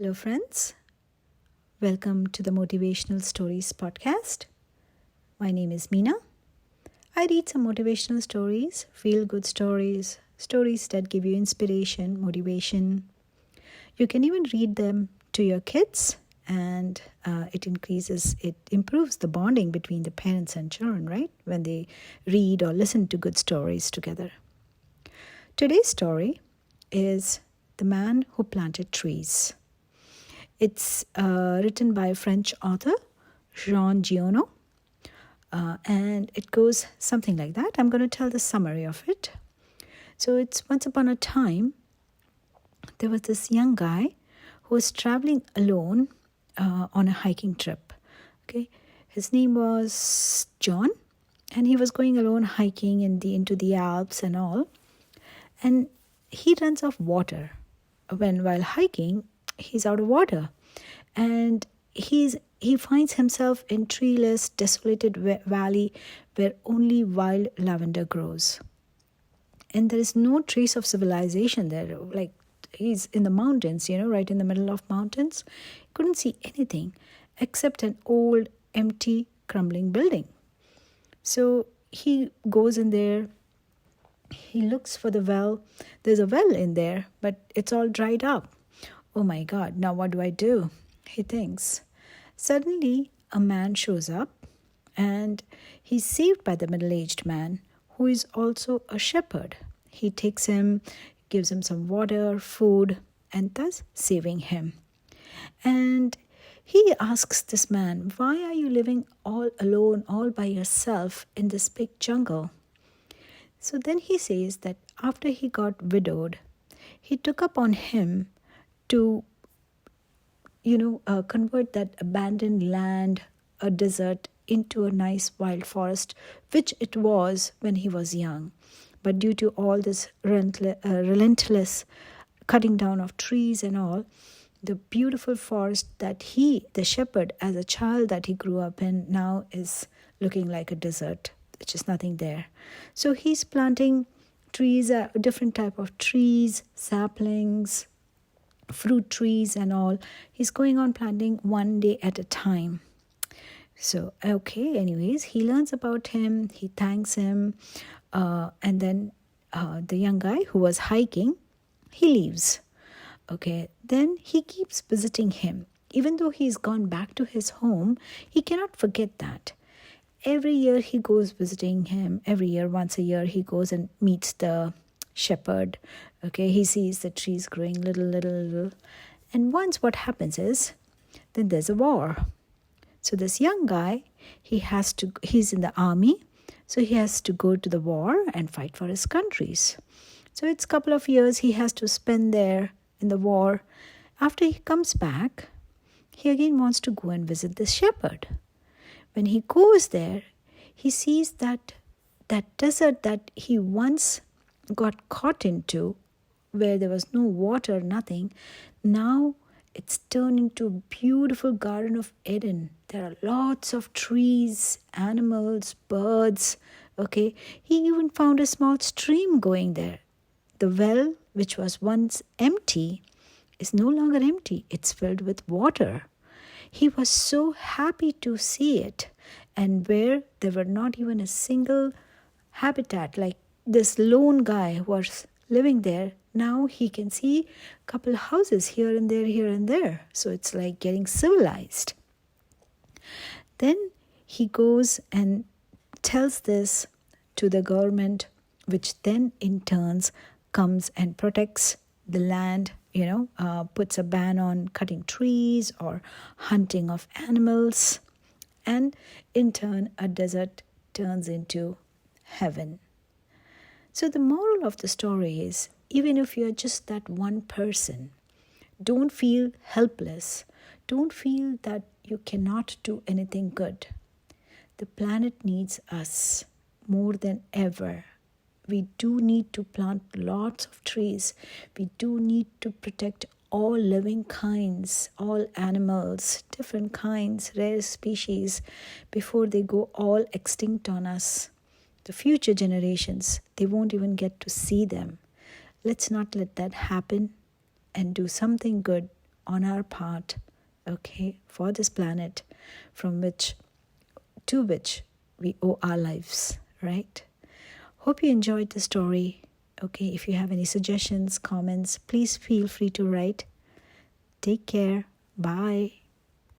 Hello, friends. Welcome to the Motivational Stories podcast. My name is Meena. I read some motivational stories, feel good stories, stories that give you inspiration, motivation. You can even read them to your kids, and it improves the bonding between the parents and children, right? When they read or listen to good stories together. Today's story is The Man Who Planted Trees. It's written by a French author, Jean Giono, and it goes something like that. I'm going to tell the summary of it. So it's once upon a time, there was this young guy who was traveling alone on a hiking trip. Okay, his name was John, and he was going alone hiking into the Alps and all. And he runs out of water. While hiking, he's out of water, and he finds himself in treeless, desolated valley where only wild lavender grows, and there is no trace of civilization there. Like, he's in the mountains, right in the middle of mountains. He couldn't see anything except an old, empty, crumbling building. So he goes in there. He looks for the well. There's a well in there, but it's all dried up. Oh my God, now what do I do? He thinks. Suddenly, a man shows up, and he's saved by the middle-aged man, who is also a shepherd. He takes him, gives him some water, food, and thus saving him. And he asks this man, "Why are you living all alone, all by yourself in this big jungle?" So then he says that after he got widowed, he took upon him to, convert that abandoned land, a desert, into a nice wild forest, which it was when he was young. But due to all this relentless cutting down of trees and all, the beautiful forest that the shepherd, as a child that he grew up in, now is looking like a desert. Which is nothing there. So he's planting trees, different type of trees, saplings, fruit trees and all. He's going on planting one day at a time. So, okay, anyways, he learns about him, he thanks him, and then the young guy who was hiking, he leaves. Okay, then he keeps visiting him. Even though he's gone back to his home, he cannot forget that. Every year he goes visiting him. Every year, once a year, he goes and meets the shepherd. Okay, he sees the trees growing little. And once what happens is, then there's a war. So this young guy, he's in the army. So he has to go to the war and fight for his countries. So it's a couple of years he has to spend there in the war. After he comes back, he again wants to go and visit this shepherd. When he goes there, he sees that desert that he once got caught into, where there was no water, nothing, now it's turned into a beautiful Garden of Eden. There are lots of trees, animals, birds. Okay, he even found a small stream going there. The well, which was once empty, is no longer empty. It's filled with water. He was so happy to see it, and where there were not even a single habitat, like this lone guy was living there, now he can see a couple houses here and there. So it's like getting civilized. Then he goes and tells this to the government, which then in turns comes and protects the land, puts a ban on cutting trees or hunting of animals. And in turn, a desert turns into heaven. So the moral of the story is, even if you're just that one person, don't feel helpless. Don't feel that you cannot do anything good. The planet needs us more than ever. We do need to plant lots of trees. We do need to protect all living kinds, all animals, different kinds, rare species, before they go all extinct on us. The future generations, they won't even get to see them. Let's not let that happen and do something good on our part, okay, for this planet to which we owe our lives, right? Hope you enjoyed the story. Okay, if you have any suggestions, comments, please feel free to write. Take care. Bye.